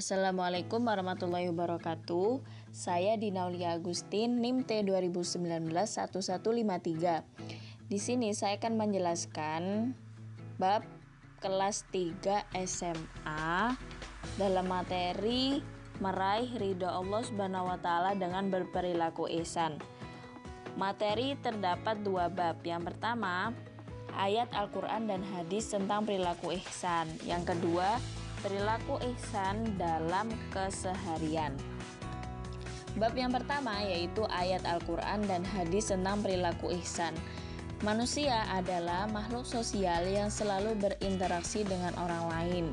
Assalamualaikum warahmatullahi wabarakatuh. Saya Dinaulia Agustin, NIM T 2019-1153. Di sini saya akan menjelaskan bab kelas 3 SMA dalam materi meraih ridha Allah Subhanahu wa taala dengan berperilaku ihsan. Materi terdapat dua bab. Yang pertama, ayat Al-Quran dan hadis tentang perilaku ihsan. Yang kedua, perilaku ihsan dalam keseharian. Bab yang pertama yaitu ayat Al-Quran dan hadis tentang perilaku ihsan. Manusia adalah makhluk sosial yang selalu berinteraksi dengan orang lain.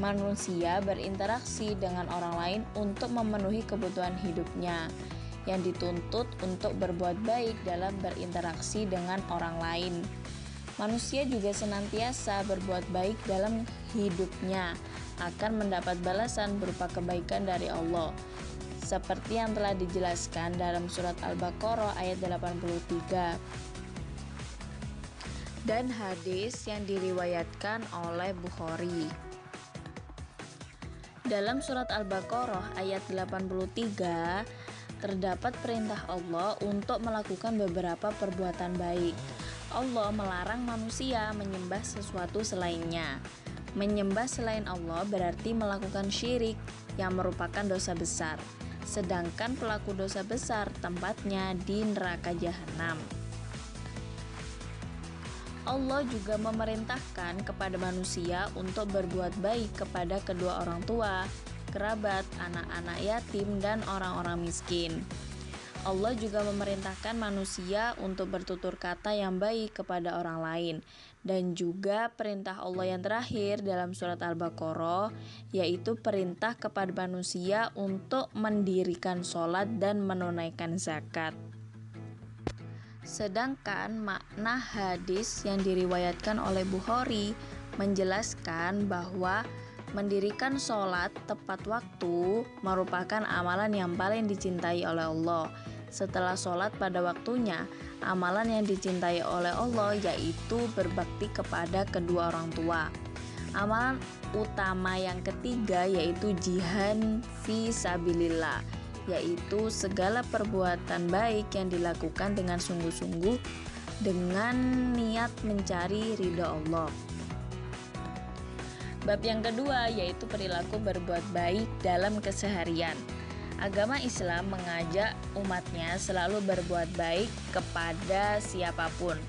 Manusia berinteraksi dengan orang lain untuk memenuhi kebutuhan hidupnya, yang dituntut untuk berbuat baik dalam berinteraksi dengan orang lain. Manusia juga senantiasa berbuat baik dalam hidupnya, akan mendapat balasan berupa kebaikan dari Allah. Seperti yang telah dijelaskan dalam surat Al-Baqarah ayat 83. Dan hadis yang diriwayatkan oleh Bukhari. Dalam surat Al-Baqarah ayat 83 terdapat perintah Allah untuk melakukan beberapa perbuatan baik. Allah melarang manusia menyembah sesuatu selainnya. Menyembah selain Allah berarti melakukan syirik yang merupakan dosa besar. Sedangkan pelaku dosa besar tempatnya di neraka jahanam. Allah juga memerintahkan kepada manusia untuk berbuat baik kepada kedua orang tua, kerabat, anak-anak yatim, dan orang-orang miskin. Allah juga memerintahkan manusia untuk bertutur kata yang baik kepada orang lain. Dan juga perintah Allah yang terakhir dalam surat Al-Baqarah, yaitu perintah kepada manusia untuk mendirikan sholat dan menunaikan zakat. Sedangkan makna hadis yang diriwayatkan oleh Bukhari menjelaskan bahwa mendirikan sholat tepat waktu merupakan amalan yang paling dicintai oleh Allah. Setelah sholat pada waktunya, amalan yang dicintai oleh Allah yaitu berbakti kepada kedua orang tua. Amalan utama yang ketiga yaitu jihad fi sabilillah, yaitu segala perbuatan baik yang dilakukan dengan sungguh-sungguh dengan niat mencari ridha Allah. Bab yang kedua yaitu perilaku berbuat baik dalam keseharian. Agama Islam mengajak umatnya selalu berbuat baik kepada siapapun.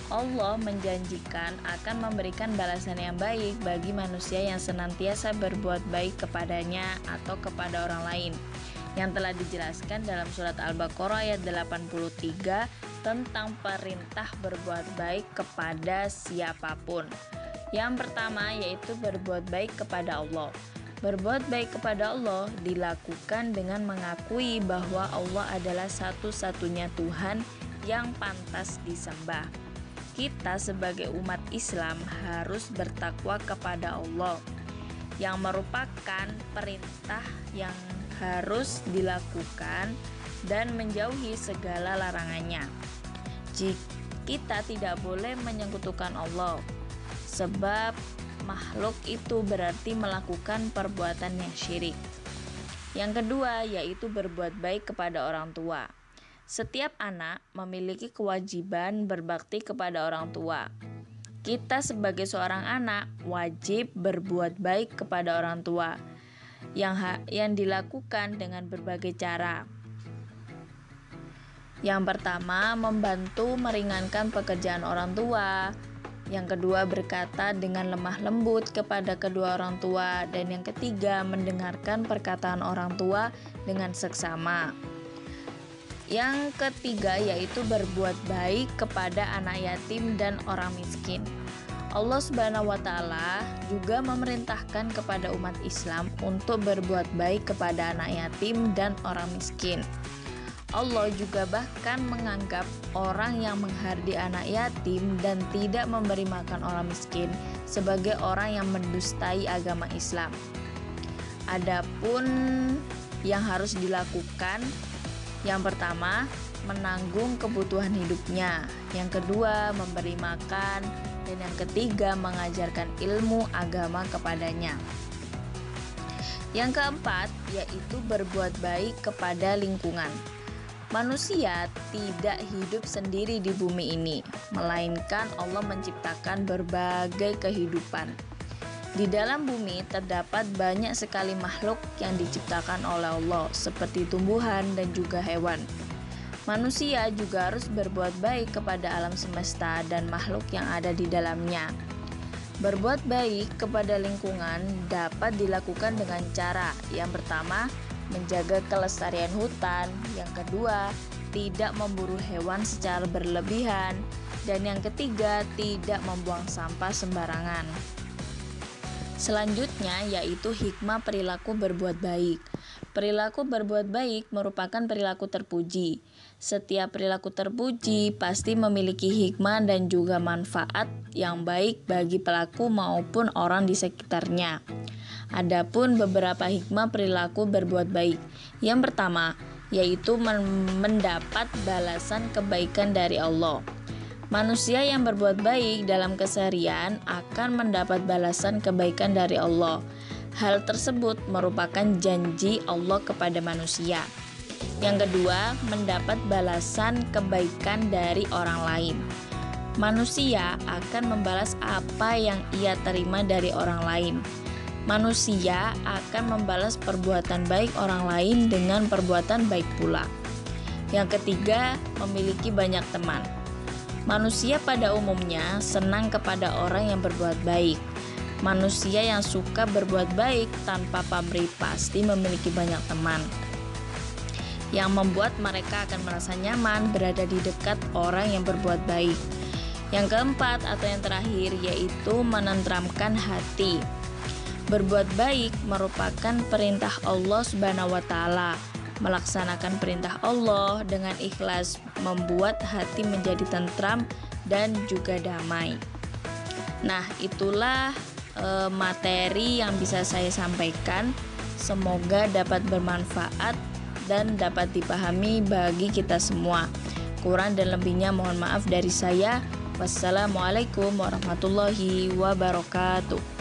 Allah menjanjikan akan memberikan balasan yang baik bagi manusia yang senantiasa berbuat baik kepadanya atau kepada orang lain, yang telah dijelaskan dalam surat Al-Baqarah ayat 83 tentang perintah berbuat baik kepada siapapun. Yang pertama yaitu berbuat baik kepada Allah. Berbuat baik kepada Allah dilakukan dengan mengakui bahwa Allah adalah satu-satunya Tuhan yang pantas disembah. Kita sebagai umat Islam harus bertakwa kepada Allah, yang merupakan perintah yang harus dilakukan dan menjauhi segala larangannya. Kita tidak boleh menyekutukan Allah, sebab makhluk itu berarti melakukan perbuatan yang syirik. Yang kedua yaitu berbuat baik kepada orang tua. Setiap anak memiliki kewajiban berbakti kepada orang tua. Kita sebagai seorang anak wajib berbuat baik kepada orang tua, yang dilakukan dengan berbagai cara. Yang pertama, membantu meringankan pekerjaan orang tua. Yang kedua, berkata dengan lemah lembut kepada kedua orang tua. Dan yang ketiga, mendengarkan perkataan orang tua dengan seksama. Yang ketiga yaitu berbuat baik kepada anak yatim dan orang miskin. Allah Subhanahu wa taala juga memerintahkan kepada umat Islam untuk berbuat baik kepada anak yatim dan orang miskin. Allah juga bahkan menganggap orang yang menghardi anak yatim dan tidak memberi makan orang miskin sebagai orang yang mendustai agama Islam. Adapun yang harus dilakukan, yang pertama, menanggung kebutuhan hidupnya. Yang kedua, memberi makan. Dan yang ketiga, mengajarkan ilmu agama kepadanya. Yang keempat, yaitu berbuat baik kepada lingkungan. Manusia tidak hidup sendiri di bumi ini, melainkan Allah menciptakan berbagai kehidupan. Di dalam bumi terdapat banyak sekali makhluk yang diciptakan oleh Allah, seperti tumbuhan dan juga hewan. Manusia juga harus berbuat baik kepada alam semesta dan makhluk yang ada di dalamnya. Berbuat baik kepada lingkungan dapat dilakukan dengan cara yang pertama, menjaga kelestarian hutan, yang kedua, tidak memburu hewan secara berlebihan, dan yang ketiga, tidak membuang sampah sembarangan. Selanjutnya yaitu hikmah perilaku berbuat baik. Perilaku berbuat baik merupakan perilaku terpuji. Setiap perilaku terpuji pasti memiliki hikmah dan juga manfaat yang baik bagi pelaku maupun orang di sekitarnya. Adapun beberapa hikmah perilaku berbuat baik. Yang pertama, yaitu mendapat balasan kebaikan dari Allah. Manusia yang berbuat baik dalam keseharian akan mendapat balasan kebaikan dari Allah. Hal tersebut merupakan janji Allah kepada manusia. Yang kedua, mendapat balasan kebaikan dari orang lain. Manusia akan membalas apa yang ia terima dari orang lain. Manusia akan membalas perbuatan baik orang lain dengan perbuatan baik pula. Yang ketiga, memiliki banyak teman. Manusia pada umumnya senang kepada orang yang berbuat baik. Manusia yang suka berbuat baik tanpa pamrih pasti memiliki banyak teman, yang membuat mereka akan merasa nyaman berada di dekat orang yang berbuat baik. Yang keempat atau yang terakhir yaitu menenteramkan hati. Berbuat baik merupakan perintah Allah Subhanahu wa taala. Melaksanakan perintah Allah dengan ikhlas membuat hati menjadi tentram dan juga damai. Nah, itulah materi yang bisa saya sampaikan. Semoga dapat bermanfaat dan dapat dipahami bagi kita semua. Kurang dan lebihnya mohon maaf dari saya. Wassalamualaikum warahmatullahi wabarakatuh.